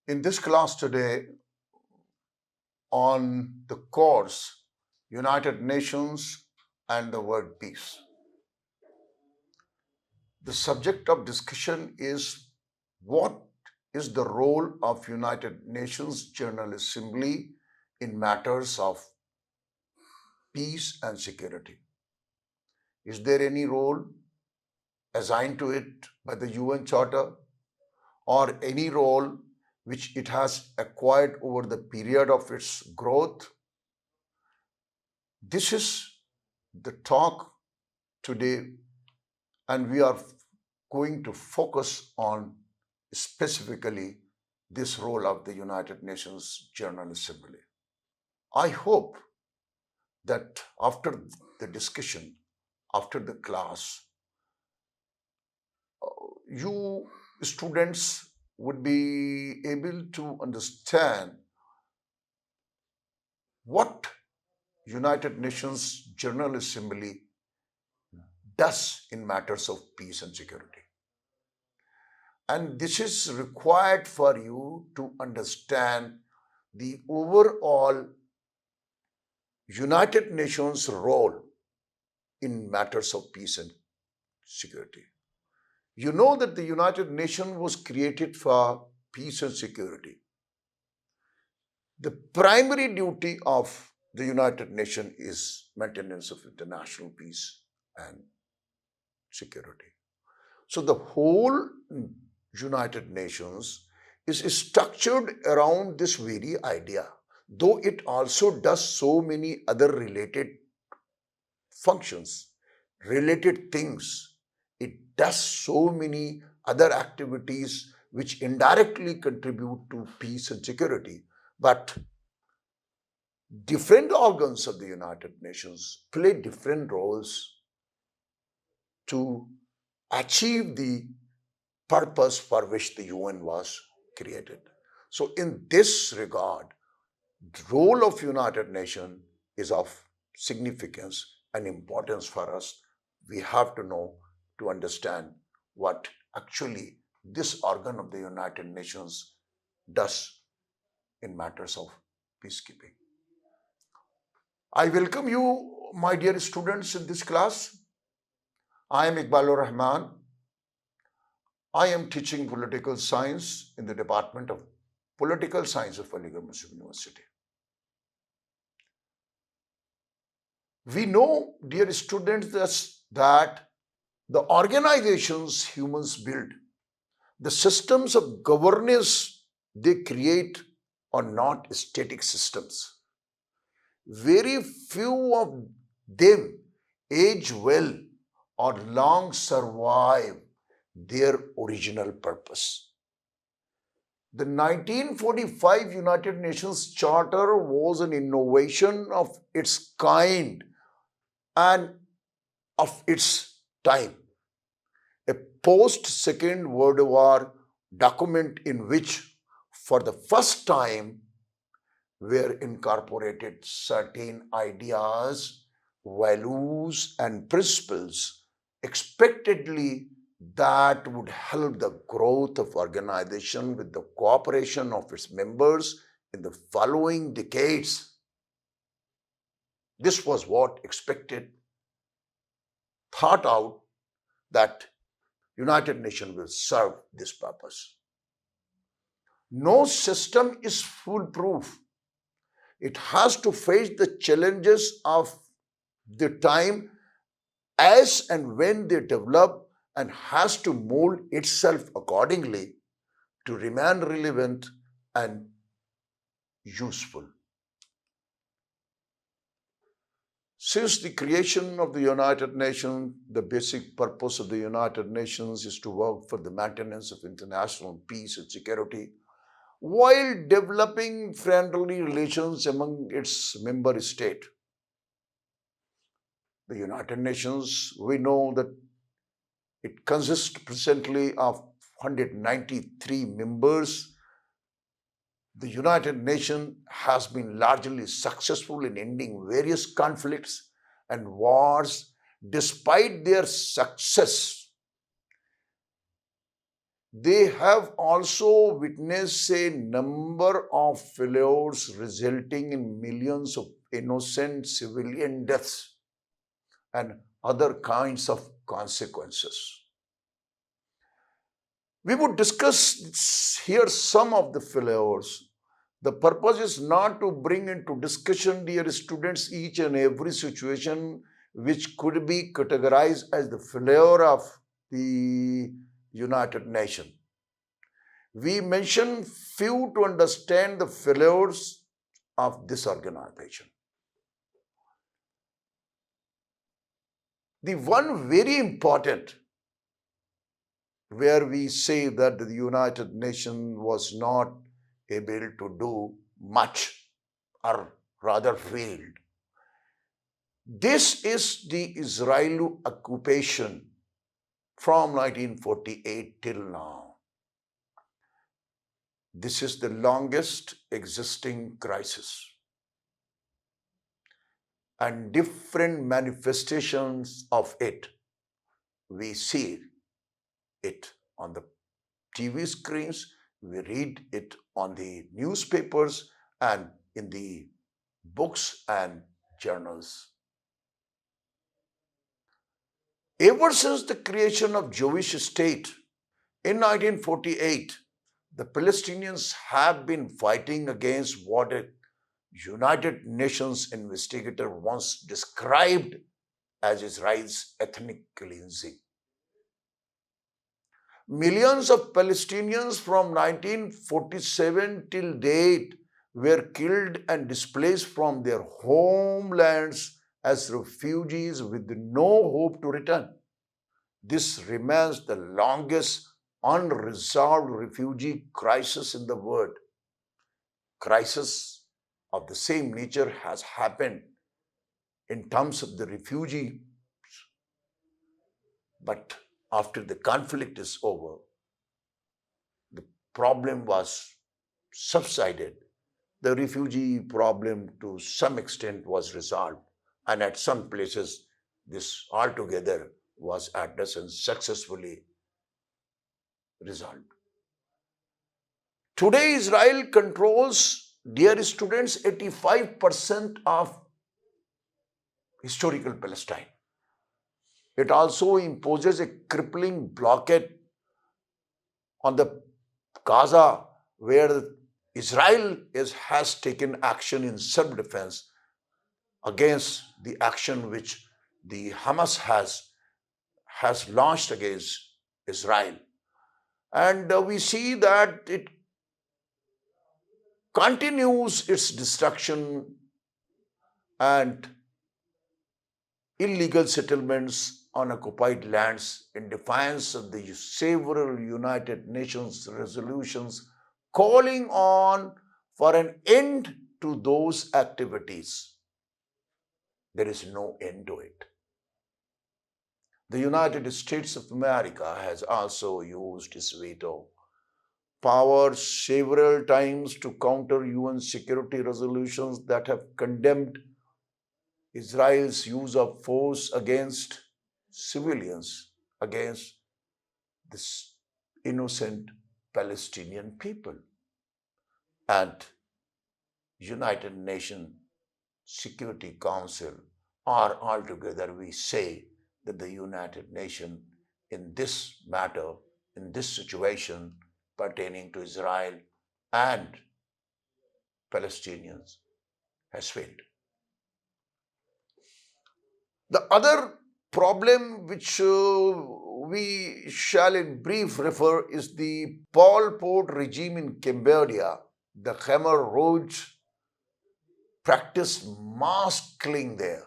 In this class today, on the course United Nations and the word peace, the subject of discussion is what is the role of United Nations General Assembly in matters of peace and security. Is there any role assigned to it by the UN Charter or any role which it has acquired over the period of its growth? This is the talk today, and we are going to focus on specifically this role of the United Nations General Assembly. I hope that after the discussion, after the class, you students would be able to understand what United Nations General Assembly does in matters of peace and security. And this is required for you to understand the overall United Nations role in matters of peace and security. You know that the United Nations was created for peace and security. The primary duty of the United Nations is maintenance of international peace and security. So the whole United Nations is structured around this very idea, though it also does so many other related functions, related things. It does so many other activities which indirectly contribute to peace and security. But different organs of the United Nations play different roles to achieve the purpose for which the UN was created. So in this regard, the role of United Nations is of significance and importance for us. We have to know to understand what actually this organ of the United Nations does in matters of peacekeeping. I welcome you, my dear students, in this class. I am Iqbalur Rahman. I am teaching political science in the Department of Political Science of Aligarh Muslim University. We know, dear students, that the organizations humans build, the systems of governance they create are not static systems. Very few of them age well or long survive their original purpose. The 1945 United Nations Charter was an innovation of its kind and of its time. A post-Second World War document in which, for the first time, were incorporated certain ideas, values, and principles expectedly that would help the growth of organization with the cooperation of its members in the following decades. This was what expected, thought out, that United Nations will serve this purpose. No system is foolproof. It has to face the challenges of the time as and when they develop and has to mold itself accordingly to remain relevant and useful. Since the creation of the United Nations, the basic purpose of the United Nations is to work for the maintenance of international peace and security while developing friendly relations among its member states. The United Nations, we know that it consists presently of 193 members. The United Nations has been largely successful in ending various conflicts and wars. Despite their success, they have also witnessed a number of failures resulting in millions of innocent civilian deaths and other kinds of consequences. We would discuss here some of the failures. The purpose is not to bring into discussion, dear students, each and every situation which could be categorized as the failure of the United Nations. We mention few to understand the failures of this organization. The one very important where we say that the United Nations was not able to do much or rather failed. This is the Israeli occupation from 1948 till now. This is the longest existing crisis. And different manifestations of it, we see it on the TV screens, we read it on the newspapers and in the books and journals. Ever since the creation of Jewish state in 1948, the Palestinians have been fighting against what a United Nations investigator once described as Israel's ethnic cleansing. Millions of Palestinians from 1947 till date were killed and displaced from their homelands as refugees with no hope to return. This remains the longest unresolved refugee crisis in the world. Crisis of the same nature has happened in terms of the refugee, but after the conflict is over, the problem was subsided. The refugee problem to some extent was resolved, and at some places this altogether was addressed and successfully resolved. Today Israel controls, dear students, 85% of historical Palestine. It also imposes a crippling blockade on the Gaza, where Israel has taken action in self-defense against the action which the Hamas has launched against Israel. And we see that it continues its destruction and illegal settlements on occupied lands in defiance of the several United Nations resolutions calling on for an end to those activities. There is no end to it. The United States of America has also used its veto power several times to counter UN security resolutions that have condemned Israel's use of force against civilians, against this innocent Palestinian people. And United Nations Security Council, or altogether we say that the United Nations in this matter, in this situation pertaining to Israel and Palestinians, has failed. The other problem which we shall in brief refer is the Pol Pot regime in Cambodia. The Khmer Rouge practiced mass killing there.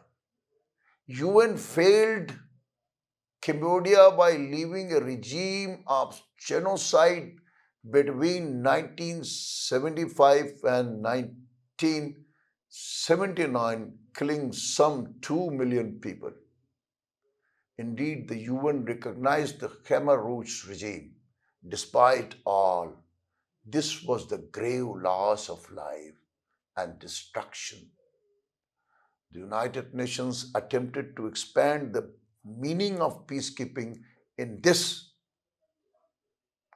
UN failed Cambodia by leaving a regime of genocide between 1975 and 1979, killing some 2 million people. Indeed, the UN recognized the Khmer Rouge regime. Despite all, this was the grave loss of life and destruction. The United Nations attempted to expand the meaning of peacekeeping in this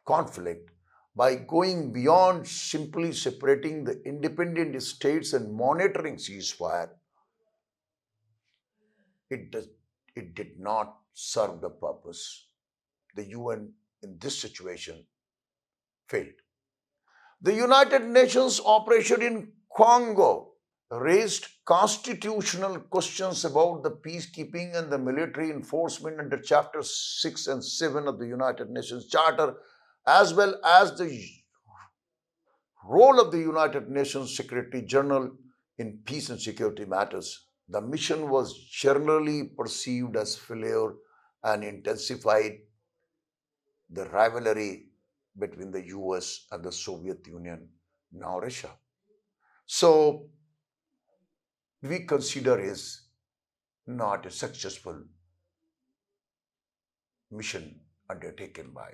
conflict by going beyond simply separating the independent states and monitoring ceasefire, it, does, it did not serve the purpose. The UN in this situation failed. The United Nations operation in Congo raised constitutional questions about the peacekeeping and the military enforcement under Chapter 6 and 7 of the United Nations Charter, as well as the role of the United Nations Secretary General in peace and security matters. The mission was generally perceived as failure and intensified the rivalry between the US and the Soviet Union, now Russia. So we consider is not a successful mission undertaken by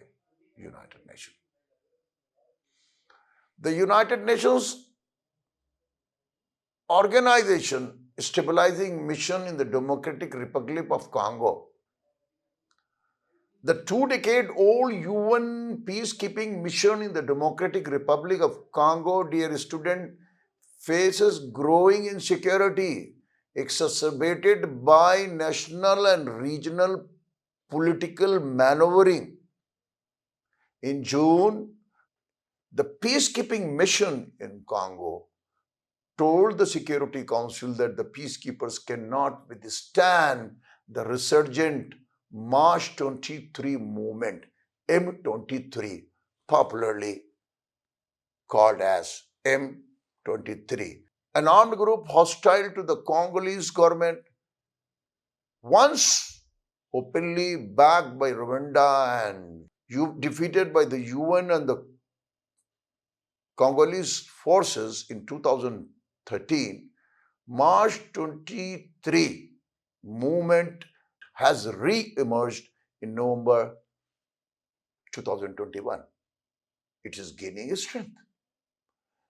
United Nations. The United Nations organization stabilizing mission in the Democratic Republic of Congo. The 2-decade-old UN peacekeeping mission in the Democratic Republic of Congo, dear student, faces growing insecurity exacerbated by national and regional political maneuvering. In June, the peacekeeping mission in Congo told the Security Council that the peacekeepers cannot withstand the resurgent March 23 movement, M23, popularly called as M23, an armed group hostile to the Congolese government, once openly backed by Rwanda and defeated by the UN and the Congolese forces in 2013, March 23 movement has re-emerged in November 2021. It is gaining strength.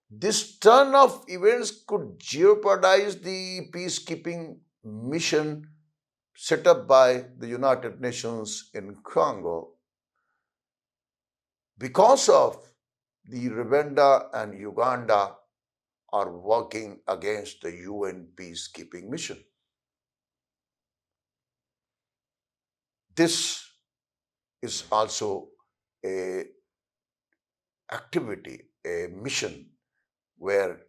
This turn of events could jeopardize the peacekeeping mission set up by the United Nations in Congo because of the Rwanda and Uganda are working against the UN peacekeeping mission. This is also a activity, a mission where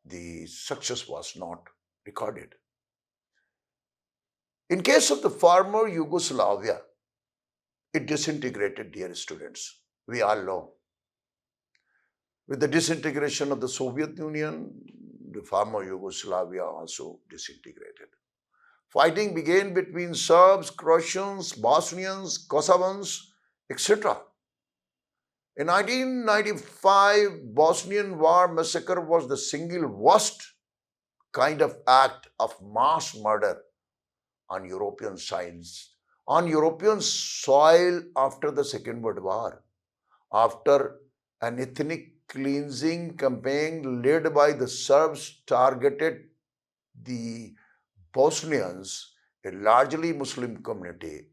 the success was not recorded. In case of the former Yugoslavia, it disintegrated, dear students. We all know. With the disintegration of the Soviet Union, the former Yugoslavia also disintegrated. Fighting began between Serbs, Croatians, Bosnians, Kosovans, etc. In 1995, Bosnian War massacre was the single worst kind of act of mass murder on European soil after the Second World War. After an ethnic cleansing campaign led by the Serbs targeted the Bosnians, a largely Muslim community,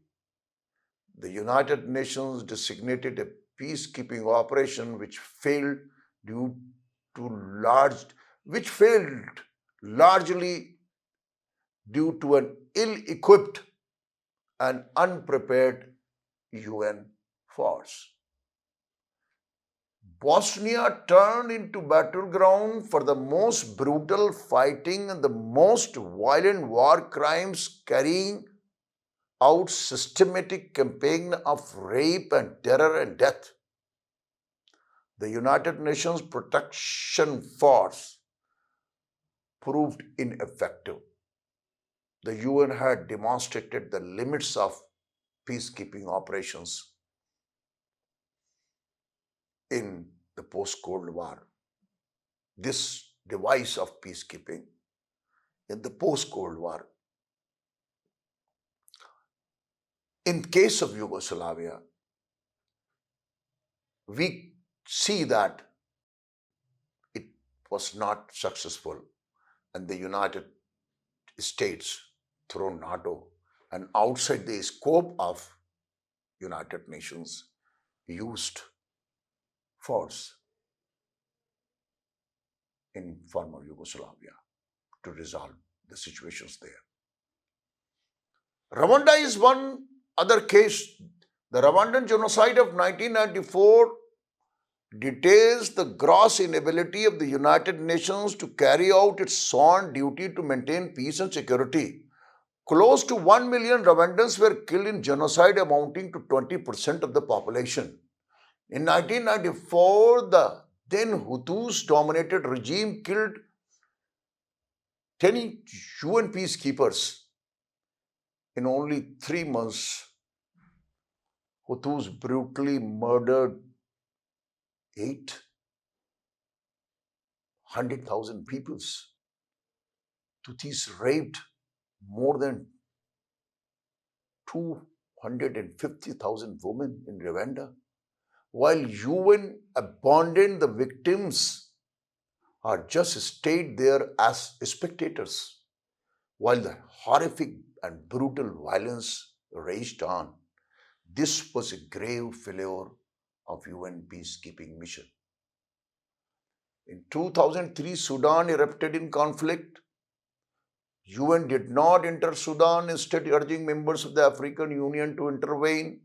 the United Nations designated a peacekeeping operation which failed largely due to an ill-equipped and unprepared UN force. Bosnia turned into battleground for the most brutal fighting and the most violent war crimes, carrying out systematic campaign of rape and terror and death. The United Nations Protection Force proved ineffective. The UN had demonstrated the limits of peacekeeping operations in the post-Cold War. This device of peacekeeping in the post-Cold War. In case of Yugoslavia, we see that it was not successful, and the United States, through NATO and outside the scope of United Nations, used force in former Yugoslavia to resolve the situations there. Rwanda is one other case. The Rwandan genocide of 1994 details the gross inability of the United Nations to carry out its sworn duty to maintain peace and security. Close to 1 million Rwandans were killed in genocide, amounting to 20% of the population. In 1994, the then Hutus-dominated regime killed 10 UN peacekeepers. In only 3 months, Hutus brutally murdered 800,000 peoples. Tutsis raped more than 250,000 women in Rwanda, while UN abandoned the victims or just stayed there as spectators, while the horrific and brutal violence raged on. This was a grave failure of UN peacekeeping mission. In 2003, Sudan erupted in conflict. UN did not enter Sudan, instead urging members of the African Union to intervene.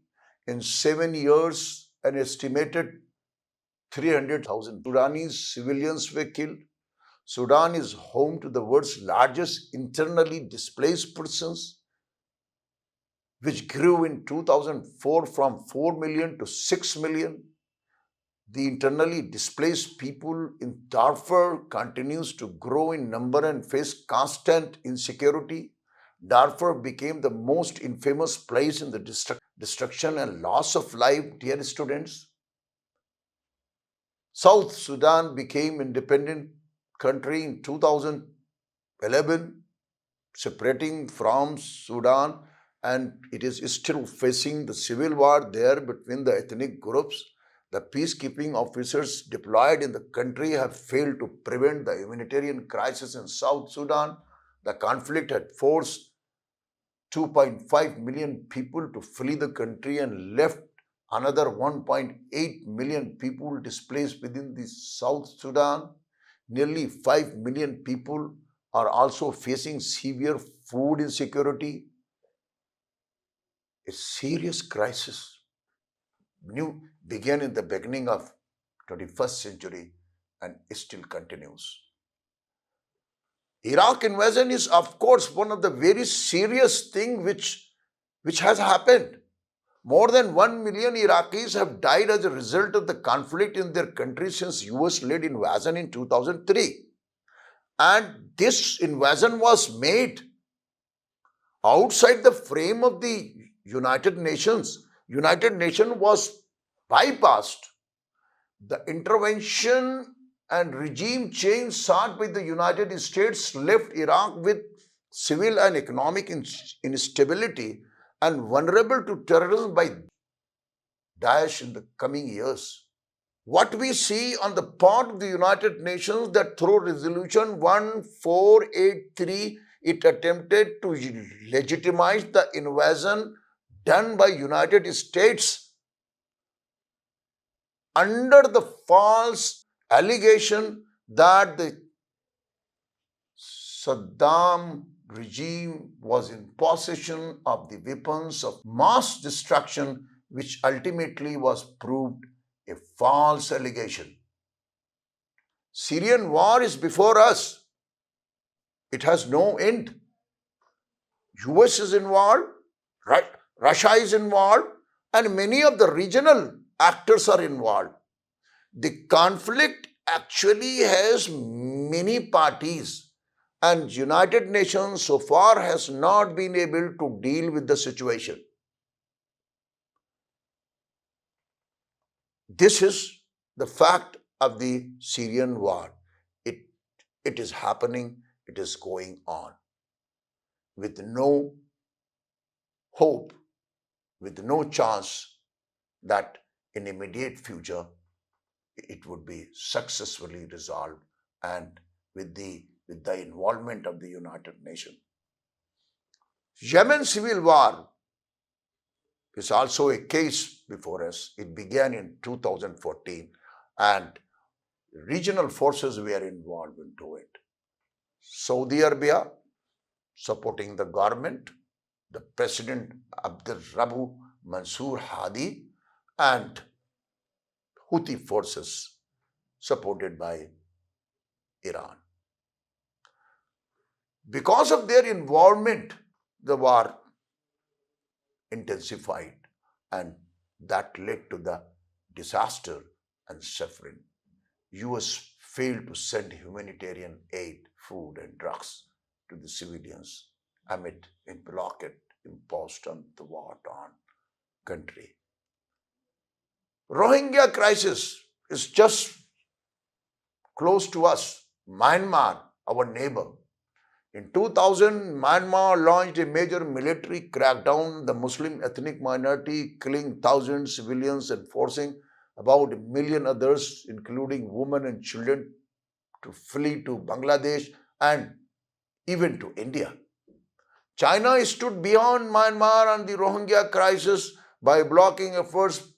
In 7 years, an estimated 300,000 Sudanese civilians were killed. Sudan is home to the world's largest internally displaced persons, which grew in 2004 from 4 million to 6 million. The internally displaced people in Darfur continues to grow in number and face constant insecurity. Darfur became the most infamous place in the destruction and loss of life, dear students. South Sudan became independent country in 2011, separating from Sudan, and it is still facing the civil war there between the ethnic groups. The peacekeeping officers deployed in the country have failed to prevent the humanitarian crisis in South Sudan. The conflict had forced 2.5 million people to flee the country and left another 1.8 million people displaced within the South Sudan. Nearly 5 million people are also facing severe food insecurity. A serious crisis began in the beginning of 21st century and still continues. Iraq invasion is, of course, one of the very serious things which has happened. More than 1 million Iraqis have died as a result of the conflict in their country since US-led invasion in 2003. And this invasion was made outside the frame of the United Nations. United Nations was bypassed. The intervention and regime change sought by the United States left Iraq with civil and economic instability and vulnerable to terrorism by Daesh in the coming years. What we see on the part of the United Nations that through Resolution 1483, it attempted to legitimize the invasion done by United States under the false allegation that the Saddam regime was in possession of the weapons of mass destruction, which ultimately was proved a false allegation. Syrian war is before us. It has no end. US is involved, Russia is involved, and many of the regional actors are involved. The conflict actually has many parties, and United Nations so far has not been able to deal with the situation. This is the fact of the Syrian war. It is happening, it is going on with no hope, with no chance that in immediate future it would be successfully resolved and with the involvement of the United Nations. Yemen civil war is also a case before us. It began in 2014 and regional forces were involved into it. Saudi Arabia supporting the government, the President Abdul Rabu Mansour Hadi, and Houthi forces supported by Iran. Because of their involvement, the war intensified and that led to the disaster and suffering. US failed to send humanitarian aid, food and drugs to the civilians amid a blockade imposed on the war-torn country. Rohingya crisis is just close to us. Myanmar, our neighbor. In 2000, Myanmar launched a major military crackdown on the Muslim ethnic minority, killing thousands of civilians and forcing about 1 million others, including women and children, to flee to Bangladesh and even to India. China stood beyond Myanmar and the Rohingya crisis by blocking efforts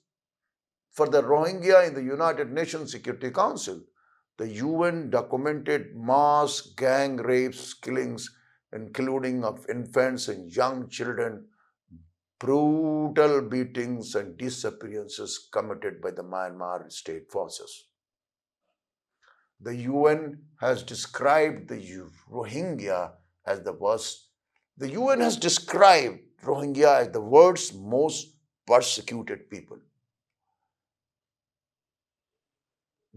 for the Rohingya in the United Nations Security Council. The UN documented mass gang rapes, killings, including of infants and young children, brutal beatings and disappearances committed by the Myanmar state forces. The UN has described the Rohingya as the worst. The UN has described Rohingya as the world's most persecuted people.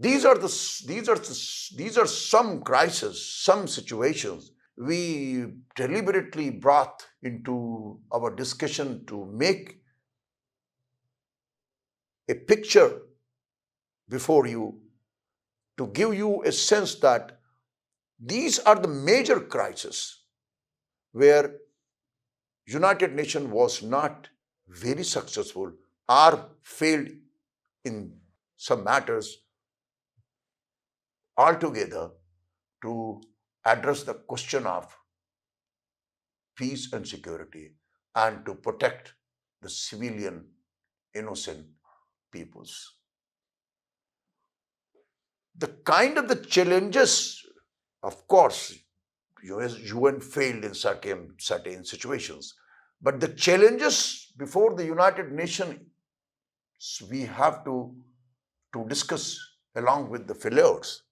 These are some crises, some situations we deliberately brought into our discussion to make a picture before you, to give you a sense that these are the major crises where United Nations was not very successful or failed in some matters altogether to address the question of peace and security and to protect the civilian innocent peoples. The kind of the challenges, of course, UN failed in certain situations, but the challenges before the United Nations we have to discuss along with the failures.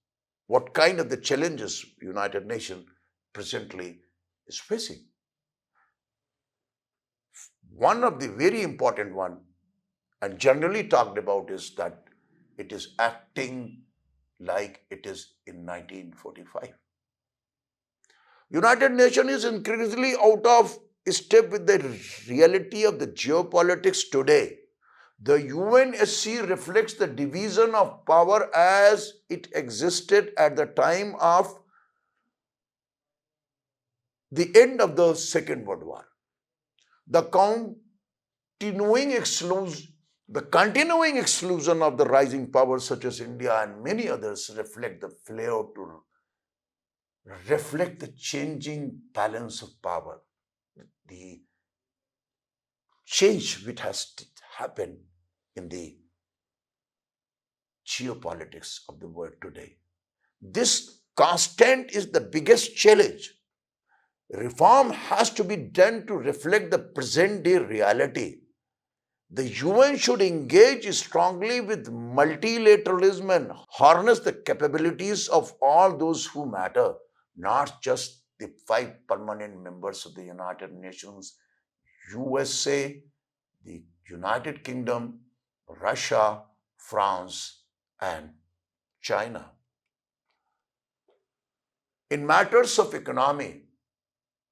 What kind of the challenges United Nations presently is facing. One of the very important one and generally talked about is that it is acting like it is in 1945. United Nations is increasingly out of step with the reality of the geopolitics today. The UNSC reflects the division of power as it existed at the time of the end of the Second World War. The continuing exclusion of the rising powers such as India and many others reflect the failure to reflect the changing balance of power, the change which has happened in the geopolitics of the world today. This constant is the biggest challenge. Reform has to be done to reflect the present day reality. The UN should engage strongly with multilateralism and harness the capabilities of all those who matter, not just the 5 permanent members of the United Nations, USA, the United Kingdom, Russia, France, and China. In matters of economy,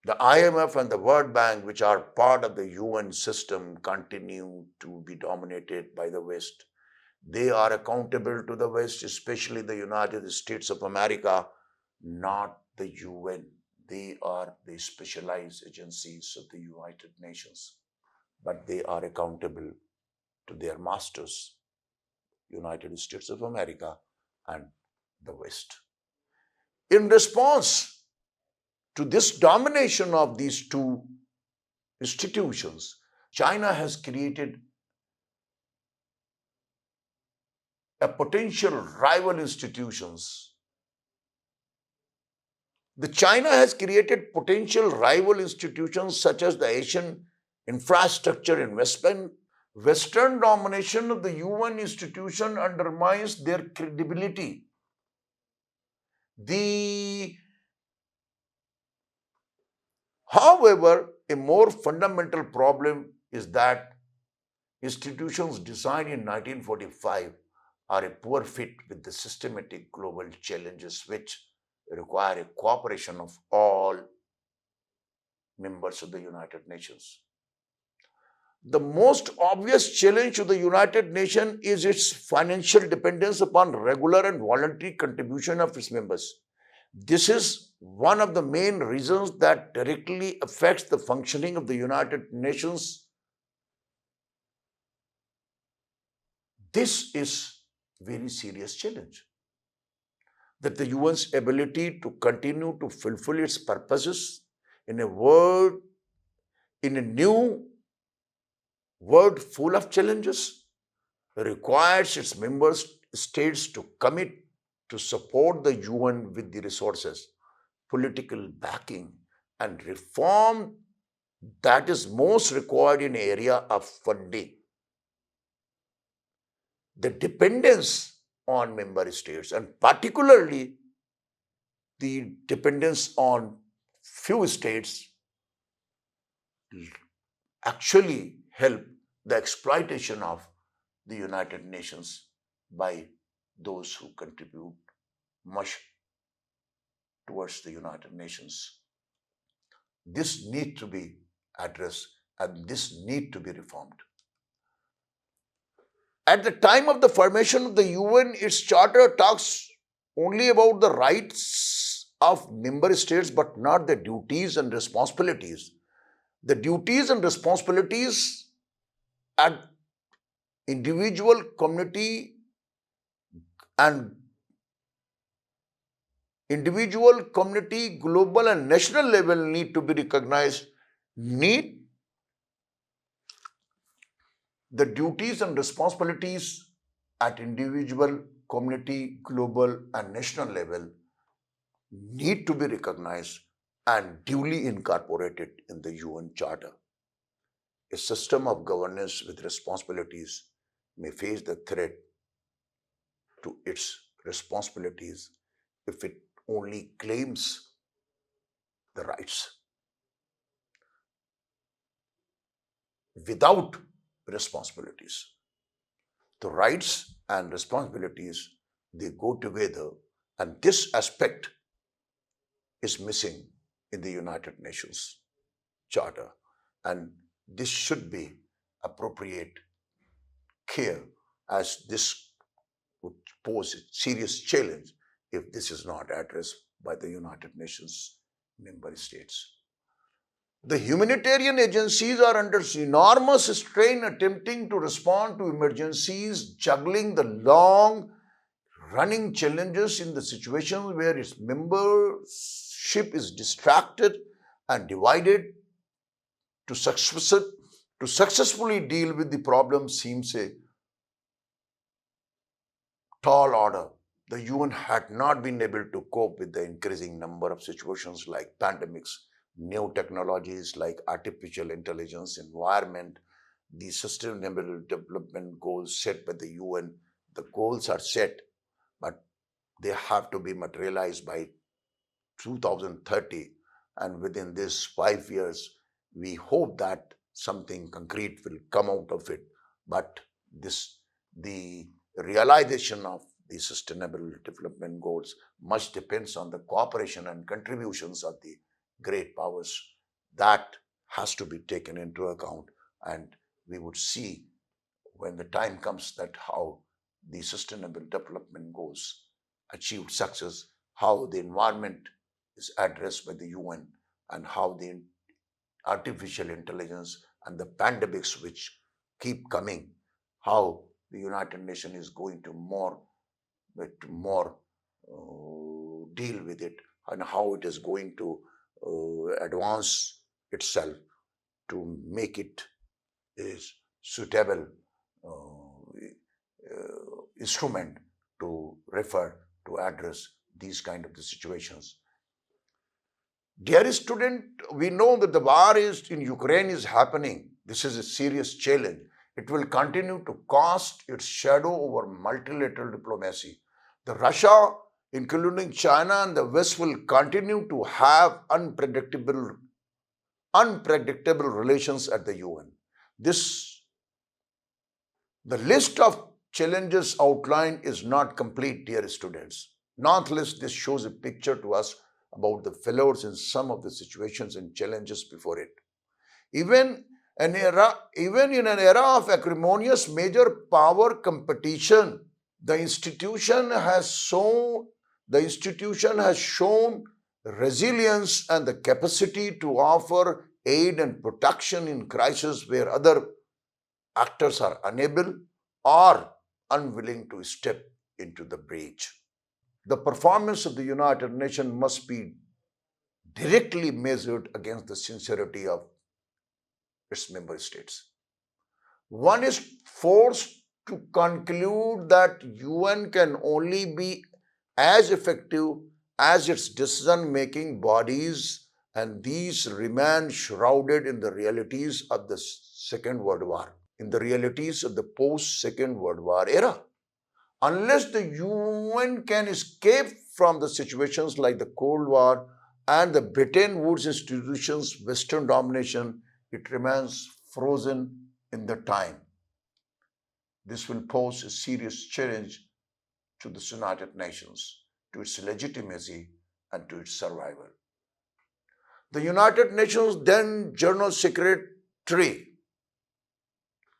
the IMF and the World Bank, which are part of the UN system, continue to be dominated by the West. They are accountable to the West, especially the United States of America, not the UN. They are the specialized agencies of the United Nations, but they are accountable to their masters, United States of America and the West. In response to this domination of these two institutions, China has created a potential rival institutions. The China has created potential rival institutions such as the Asian Infrastructure Investment. Western domination of the UN institution undermines their credibility. The, however, a more fundamental problem is that institutions designed in 1945 are a poor fit with the systematic global challenges which require a cooperation of all members of the United Nations. The most obvious challenge to the United Nations is its financial dependence upon regular and voluntary contribution of its members. This is one of the main reasons that directly affects the functioning of the United Nations. This is very serious challenge that the UN's ability to continue to fulfill its purposes in a world, in a new world full of challenges, requires its members states to commit to support the UN with the resources, political backing, and reform that is most required in area of funding. The dependence on member states, and particularly the dependence on few states, actually help the exploitation of the United Nations by those who contribute much towards the United Nations. This need to be addressed and this need to be reformed. At the time of the formation of the UN, its charter talks only about the rights of member states but not the duties and responsibilities. The duties and responsibilities at individual, community, and global and national level need to be recognized. Need the duties and responsibilities at individual, community, global, and national level need to be recognized and duly incorporated in the UN Charter. A system of governance with responsibilities may face the threat to its responsibilities if it only claims the rights without responsibilities. The rights and responsibilities, they go together, and this aspect is missing in the United Nations Charter, and this should be appropriate care, as this would pose a serious challenge if this is not addressed by the United Nations member states. The humanitarian agencies are under enormous strain attempting to respond to emergencies, juggling the long running challenges in the situations where its membership is distracted and divided. To successfully deal with the problem seems a tall order. The UN had not been able to cope with the increasing number of situations like pandemics, new technologies like artificial intelligence, environment, the sustainable development goals set by the UN. The goals are set, but they have to be materialized by 2030. And within this 5 years, we hope that something concrete will come out of it. But the realization of the sustainable development goals much depends on the cooperation and contributions of the great powers. That has to be taken into account, and we would see when the time comes that how the sustainable development goals achieved success, how the environment is addressed by the UN, and how the artificial intelligence and the pandemics which keep coming, how the United Nations is going to more deal with it, and how it is going to advance itself to make it is suitable instrument to refer to address these kind of the situations. Dear student, we know that the war is in Ukraine is happening. This is a serious challenge. It will continue to cast its shadow over multilateral diplomacy. The Russia, including China and the West, will continue to have unpredictable relations at the UN. The list of challenges outlined is not complete, dear students. Nonetheless, this shows a picture to us about the failures in some of the situations and challenges before it. Even even in an era of acrimonious major power competition, the institution has shown resilience and the capacity to offer aid and protection in crisis where other actors are unable or unwilling to step into the breach. The performance of the United Nations must be directly measured against the sincerity of its member states. One is forced to conclude that UN can only be as effective as its decision-making bodies, and these remain shrouded in the realities of the Second World War, in the realities of the post-Second World War era. Unless the UN can escape from the situations like the Cold War and the Bretton Woods institutions' Western domination, it remains frozen in the time. This will pose a serious challenge to the United Nations, to its legitimacy, and to its survival. The United Nations then General Secretary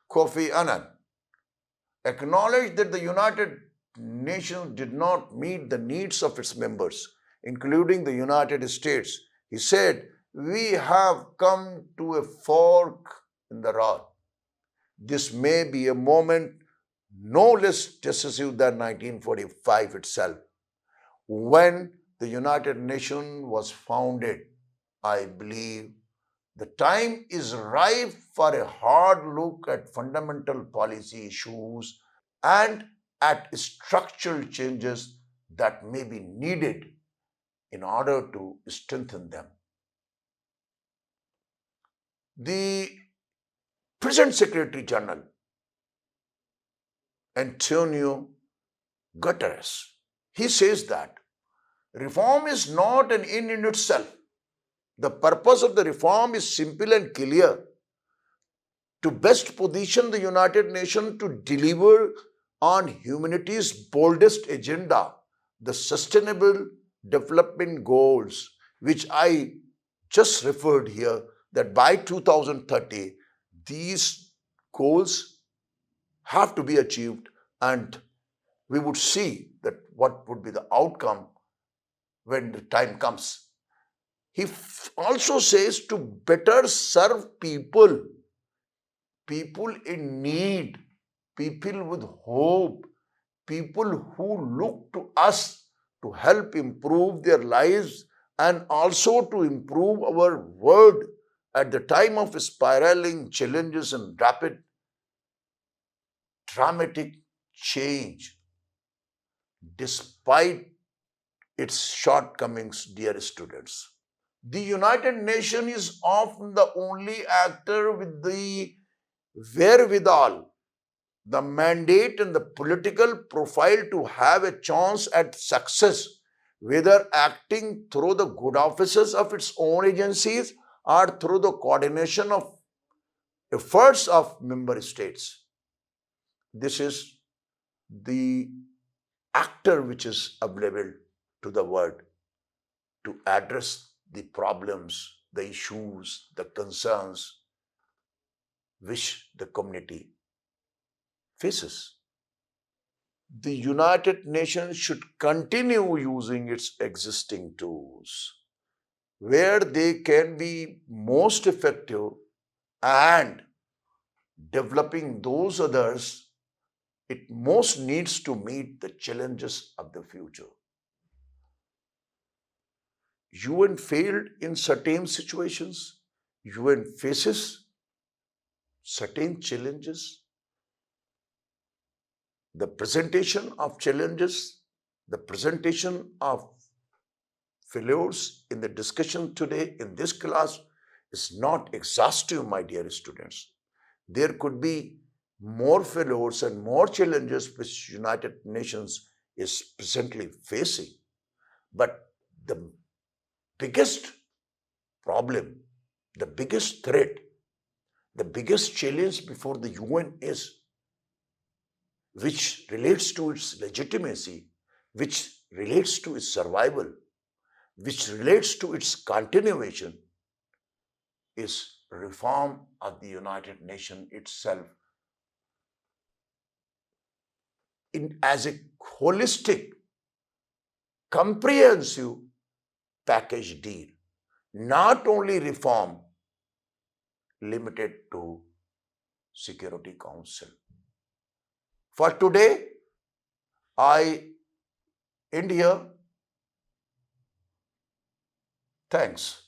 Kofi Annan acknowledged that the United Nations did not meet the needs of its members, including the United States. He said, "We have come to a fork in the road. This may be a moment no less decisive than 1945 itself. When the United Nations was founded, I believe the time is ripe for a hard look at fundamental policy issues and at structural changes that may be needed in order to strengthen them." The present Secretary General, Antonio Guterres, he says that reform is not an end in itself. The purpose of the reform is simple and clear: to best position the United Nations to deliver on humanity's boldest agenda, the Sustainable Development Goals, which I just referred here, that by 2030, these goals have to be achieved, and we would see that what would be the outcome when the time comes. He also says to better serve people in need, people with hope, people who look to us to help improve their lives and also to improve our world at the time of spiraling challenges and rapid, dramatic change. Despite its shortcomings, dear students, the United Nations is often the only actor with the wherewithal, the mandate, and the political profile to have a chance at success, whether acting through the good offices of its own agencies or through the coordination of efforts of member states. This is the actor which is available to the world to address the problems, the issues, the concerns which the community faces. The United Nations should continue using its existing tools where they can be most effective and developing those others it most needs to meet the challenges of the future. UN failed in certain situations. UN faces certain challenges, the presentation of challenges, the presentation of failures in the discussion today in this class is not exhaustive, my dear students. There could be more failures and more challenges which United Nations is presently facing. But the biggest problem, the biggest threat, the biggest challenge before the UN is, which relates to its legitimacy, which relates to its survival, which relates to its continuation, is reform of the United Nations itself as a holistic, comprehensive package deal. Not only reform limited to Security Council. For today, I end here. Thanks.